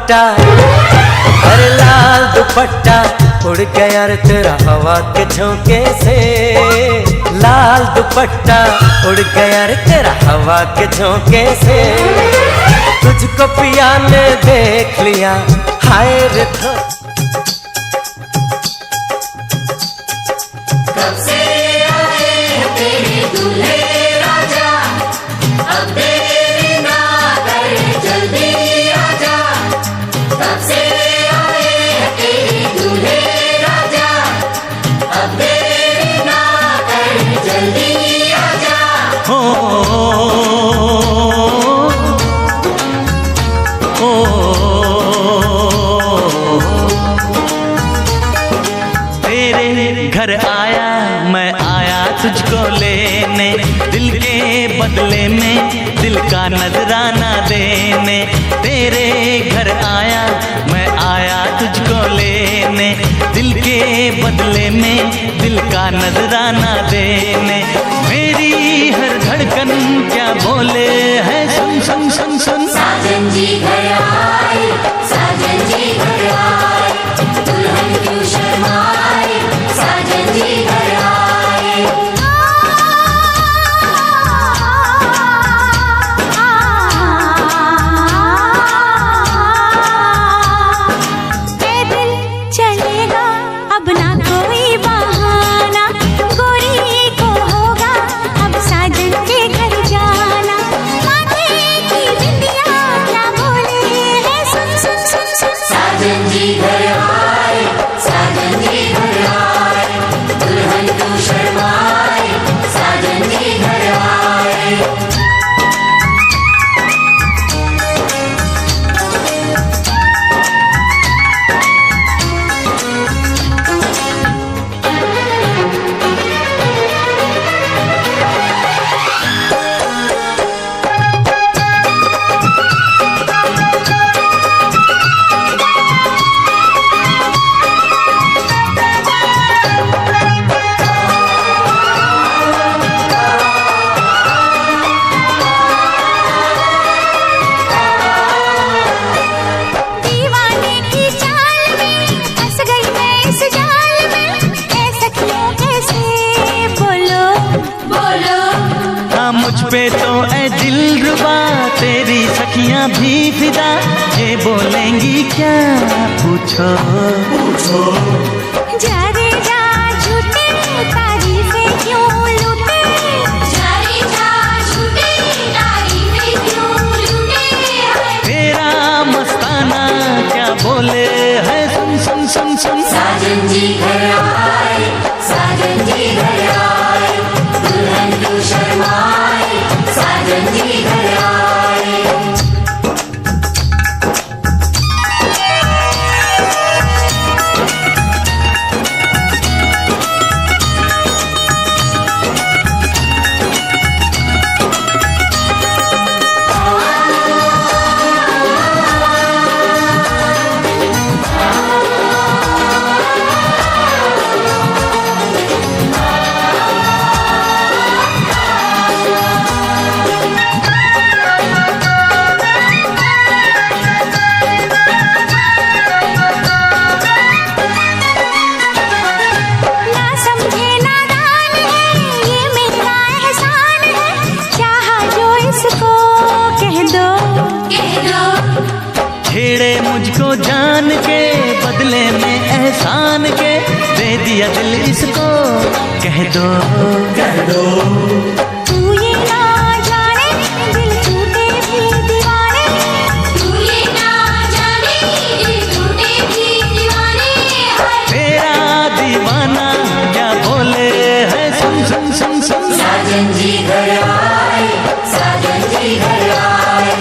दुपट्टा, अरे लाल दुपट्टा उड़ गया रे तेरा हवा के झोंके से। लाल दुपट्टा उड़ गया रे तेरा हवा के झोंके से। तुझको पिया ने देख लिया, हाय रे कब से आए हैं तेरे दूल्हे राजा, अब देरी ना कर जल्दी आजा। कब से आए हैं तेरे दूल्हे राजा, अब देरी ना कर जल्दी आजा। हो तेरे घर आया मैं, आया तुझको लेने, दिल के बदले में दिल का नजराना देने। तेरे घर आया मैं, आया तुझको लेने, दिल के बदले में दिल का नजराना देने। मेरी हर धड़कन क्या बोले है, सुन सुन सुन सुन। साजन जी घर आए, साजन जी घर आए, दुल्हन क्यों शर्माए, साजन जी घर आए। पैदल चलेगा अब ना कोई बहाना, गोरी को होगा अब साजन के घर जाना। माथे की बिंदिया क्या बोले है, सुन सुन सुन सुन। साजन जी घर आए, साजन जी घर आए, दुल्हन क्यों शर्माए, साजन जी घर आए। दीवाने की चाल में फंस गई मैं इस जाल में, ऐसा क्यों कैसे बोलो बोलो। हाँ मुझ पे तो ऐ दिलरुबा तेरी सखियां भी फिदा, ये बोलेंगी क्या पूछो पूछो। जा रे जा झूठे तारीफें क्यों लूटे, जा रे जा झूठे तारीफें क्यों लूटे। तेरा मस्ताना क्या बोले है, सुन सुन सुन सुन। साजन जी घर आए, साजन जी घर आए, दुल्हन क्यों शर्माए, साजन जी घर आए। ना समझे नादान है, ये मेरा एहसान है, चाहा जो इसको कह दो कह दो। छेड़े मुझको जान के बदले में एहसान के, दे दिया दिल इसको कह दो कह दो। तू ये ना जाने दिल टूटे भी दीवाने, तू ये ना जाने दिल टूटे भी दीवाने। तेरा दीवाना क्या बोले है, सुन सुन सुन सुन। साजन जी घर आए, साजन जी घर आए,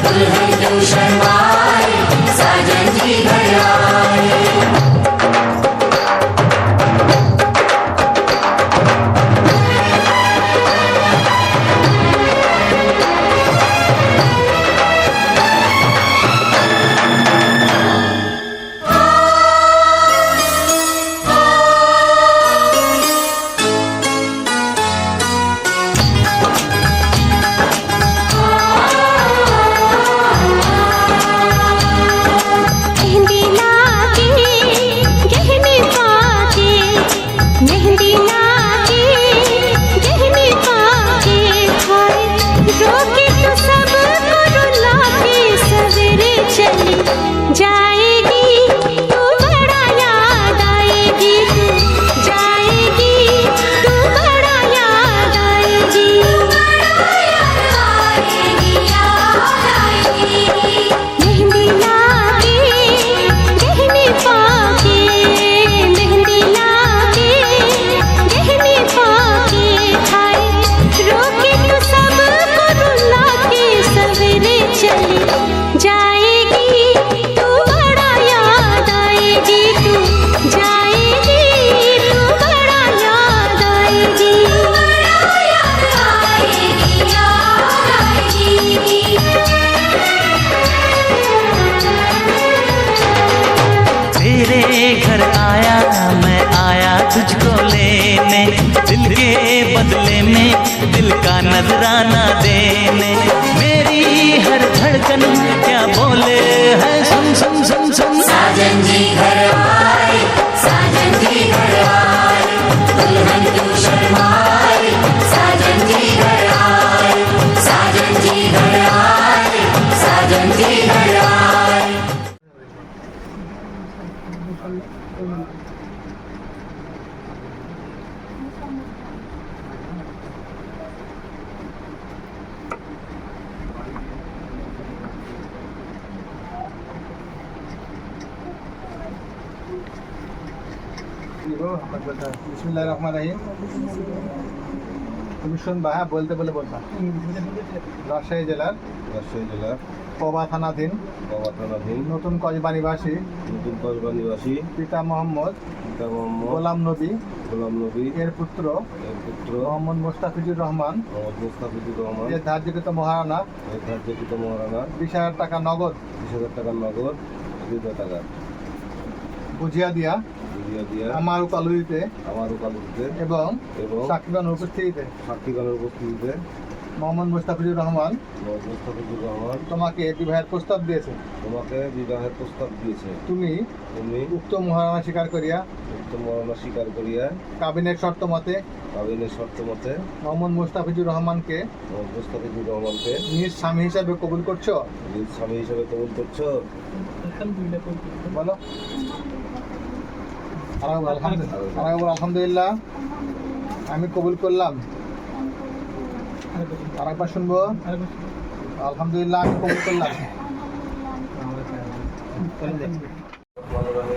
दुल्हन क्यों शर्माए, साजन जी घर आए। रोके तो सबको रुला के सवेरे चली जाएगी तू बड़ा याद आएगी तू जाएगी तू बड़ा याद आएगी मेहंदी लाके गहने पाके मेहंदी लाके गहने पाके हाय रोके तो सबको रुला के सवेरे चली जाएगी तू बड़ा याद आएगी तू जाएगी तू बड़ा याद आएगी तेरे घर आया मैं आया तुझको लेने दिल के बदले में दिल का नजराना देने मेरी हर धड़कन क्या बोले है सुन सुन सुन सुन साजन जी घर आए साजन जी घर आए दुल्हन तू शर्माए साजन जी घर आए साजन जी घर आए साजन जी घर आए বিসমিল্লাহির রহমানির রহিম। তুমি শুনবা, হ্যাঁ, বলতে বলে বলবা। রাজশাহী জেলার পবা থানাধীন নতুন কসবা নিবাসী পিতা মোহাম্মদ গোলাম নবী এর পুত্র মোহাম্মদ মোস্তাফিজুর রহমান এর ধার্যকৃত মহারানা 20,000 টাকা নগদ বুঝিয়া দিয়া আমার উকালুরিতে এবং সাক্ষীগণের উপস্থিতিতে মোহাম্মদ মোস্তাফিজুর রহমান তোমাকে বিবাহের প্রস্তাব দিয়েছে। তুমি উক্ত মহারানা স্বীকার করিয়া কাবিনের শর্ত মতে মোহাম্মদ মোস্তাফিজুর রহমানকে নিজ স্বামী হিসাবে কবুল করছো। বলো আলহামদুলিল্লাহ, আমি কবুল করলাম। আরেকবার শুনবো, আলহামদুলিল্লাহ, আমি কবুল করলাম।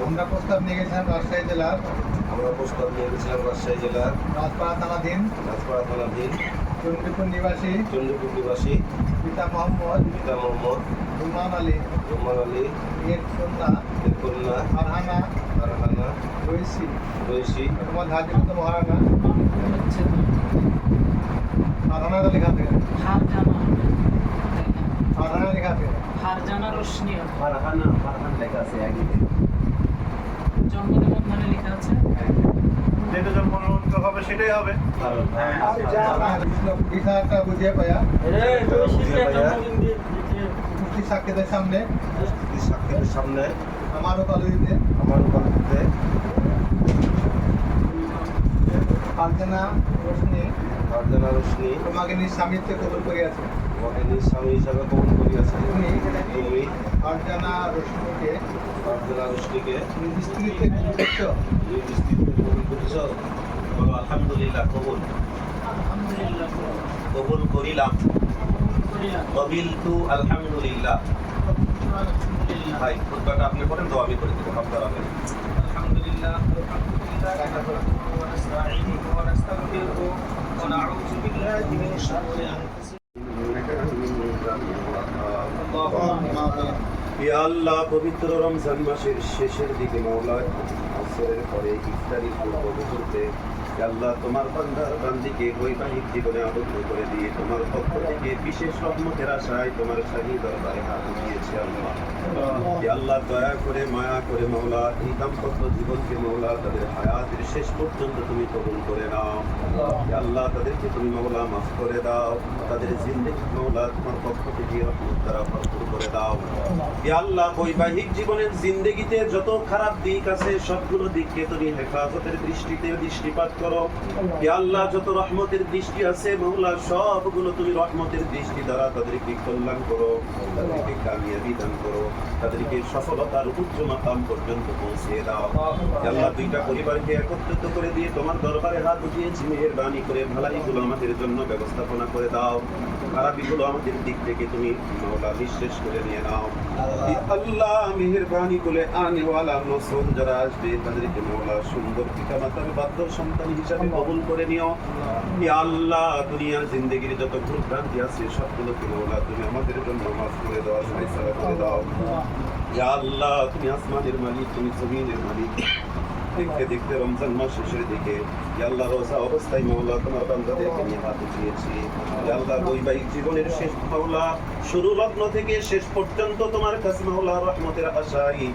আমরা প্রস্তাব নিয়ে গেছিলাম রাজশাহী জেলার রাজপাড়া থানাধীন চন্দ্রপুর নিবাসী পিতা মোহাম্মদ রুমান আলী এর কন্যা ফারহানা রইসি তোমার ধার্যকৃত মহারানা ফারহানা লেখা থাকে ফারহানা লেখা থাকে ফারজানা রোশনি ফারহান লেখা আছে আগে জন্ম নিবন্ধনে লেখা আছে যেটা জন্ম হবে সেটাই হবে। একটা বুঝিয়ে পায়া সাক্ষীদের সামনে আমার উকালুরিতে ফারজানা রোশনি তোমাকে নিজ স্বামীত্বে কবুল করিয়াছে। তুমি ফারজানা রোশনিকে নিজ স্ত্রীতে কবুল করছো। আলহামদুলিল্লাহ, কবুল করিলাম। কবিলতু আলহামদুলিল্লাহ। ভাই খুতবাটা আপনি করেন তো আমি করে দেবো আপনার আগে। আলহামদুলিল্লাহ ওয়া নাস্তাঈনুহু ওয়া নাস্তাগফিরুহু ওয়া নাউযু বিল্লাহি মিন শাররি আনফুসিনা। ইয়া আল্লাহ, পবিত্র রমজান মাসের শেষের দিকে মাওলা আসরের পরে ইফতারি পূর্ব মুহূর্তে আল্লাহ তোমার বান্দিকে বৈবাহিক জীবনে আবদ্ধ করে দিয়ে তোমার পক্ষ থেকে বিশেষ রহমতের আশায় তোমার শাহী দরবারে হাত উঠিয়েছে। আল্লাহ দয়া করে মায়া করে মাওলা এই দাম্পত্য জীবনকে মাওলা তাদের হায়াতের শেষ পর্যন্ত তুমি কবুল করে নাও। আল্লাহ তাদেরকে তুমি মাওলা মাফ করে দাও, তাদের জিন্দেগি মাওলা তোমার পক্ষ থেকে রহমত দ্বারা ভরপুর করে দাও। আল্লাহ বৈবাহিক জীবনের জিন্দেগিতে যত খারাপ দিক আছে সবগুলো দিককে তুমি হেফাজতের দৃষ্টিতে দৃষ্টিপাত করো। হে আল্লাহ, যত রহমতের দৃষ্টি আছে মাওলা, সবগুলো তুমি রহমতের দৃষ্টি দ্বারা তাদেরকে কল্যাণ করো, তাদেরকে কামিয়াবি দান করো, তাদেরকে সফলতার উচ্চ মাকাম পর্যন্ত পৌঁছে দাও। হে আল্লাহ, দুইটা পরিবারকে একত্রিত করে দিয়ে তোমার দরবারে হাত উঠিয়েছি, মেহেরবানি করে ভালাইগুলো আমাদের জন্য ব্যবস্থাপনা করে দাও, খারাপিগুলো আমাদের দিক থেকে তুমি মাওলা নিঃশেষ করে নিয়ে নাও। হে আল্লাহ, মেহেরবানি করে আনেওয়ালা নসল যারা আসবে তাদেরকে মাওলা সুন্দর পিতামাতার বাধ্য সন্তান হিসাবে কবুল করে নিও। হে আল্লাহ, দুনিয়ার জিন্দেগির যত ভুল ভ্রান্তি আছে সবগুলোকে মাওলা তুমি আমাদের জন্য মাফ করে দাও, ফায়সালা করে দাও। হে আল্লাহ, তুমি আসমানের মালিক, তুমি জমিনের মালিক। দেখতে দেখতে রমজান মাস শেষের দিকে হে আল্লাহ, রোজা অবস্থায় মাওলা তোমার বান্দাদেরকে নিয়ে হাত উঠিয়েছি। হে আল্লাহ, বৈবাহিক জীবনের শেষ মাওলা, শুরু লগ্ন থেকে শেষ পর্যন্ত তোমার কাছে মাওলা রহমতের আশায়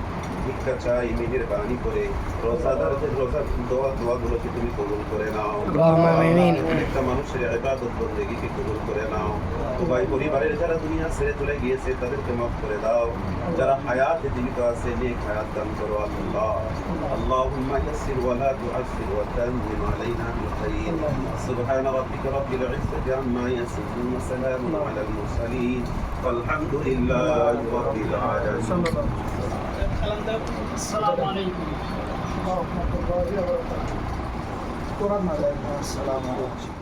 ভিক্ষা চাই, মেহেরবানি করে রোজাদারদের রোজা দোয়াগুলোকে তুমি কবুল করে নাও। একটা মানুষের ইবাদত বন্দেগীকে কবুল করে নাও। উভয় পরিবারের যারা দুনিয়া ছেড়ে চলে গিয়েছে তাদেরকে মাফ করে দাও। যারা হায়াতে জীবিত আছে নেক হায়াত দান করো আল্লাহ। আল্লাহুম্মা ইয়াসসির ওয়া লা তুআসসির ওয়া তাম্মিম আলাইনা বিল খাইর। সুবহানা রাব্বিকা রাব্বিল ইজ্জাতি আম্মা ইয়াসিফুন ওয়া সালামুন আলাল মুরসালিন ওয়ালহামদুলিল্লাহি রাব্বিল আলামিন। আসসালামু আলাইকুম। কোরআন না যায়। আসসালামু আলাইকুম।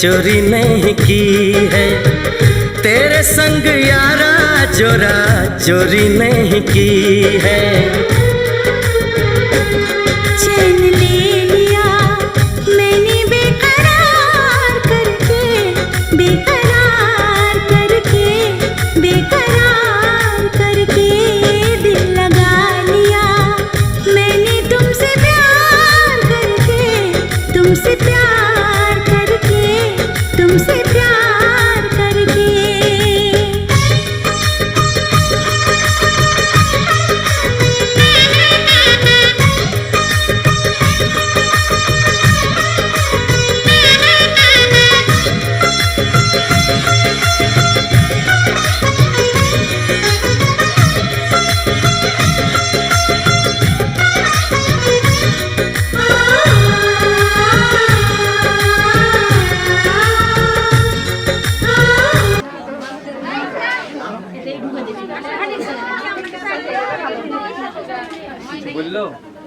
चोरी नहीं की है तेरे संग यारा, चोरा चोरी नहीं की है। चैन ले लिया मैंने बेकरार करके, बेकरार करके, बेकरार करके दिल लगा लिया मैंने तुमसे प्यार करके, तुमसे प्यार करके, तुमसे प्यार करके।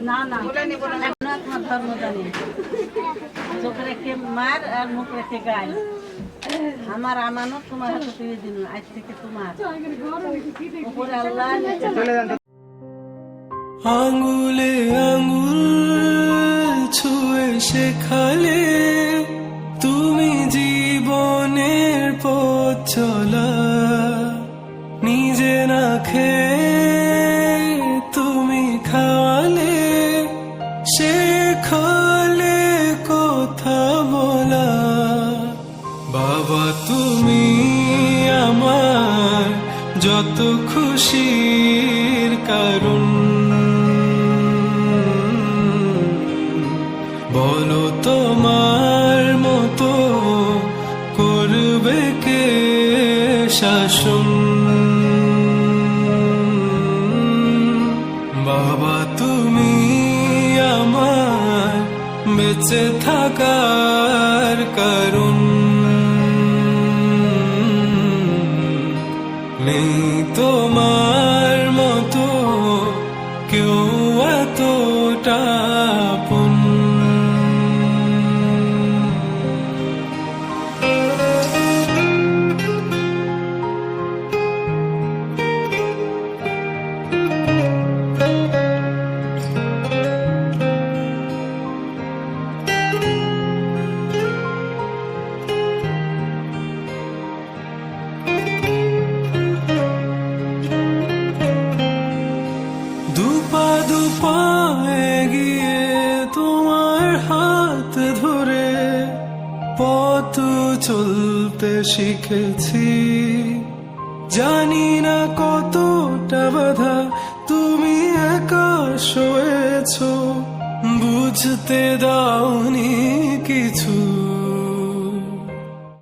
না না এখন ধর্ম জানি, চোখ রেখে মার আর মুখ রেখে গাই। আমার আমানত তোমার হাতে তুলে দিন, আজ থেকে তোমার উপরে আল্লাহ। আঙ্গুলে আঙ্গুল ছুঁয়ে শেখালে তুমি জীবনের পথ চলা, নিজে না খেয়ে যত খুশির কারণ। বলো তোমার মতো করবে কে শাসন। বাবা তুমি আমার বেঁচে থাকার কারণ। নেই তোমার মতো কেউ এতটা আপন। দুপা এগিয়ে তোমার হাত ধরে পথ চলতে শিখেছি। জানি না কতটা বাধা তুমি একা সয়েছ, বুঝতে দাওনি কিছু।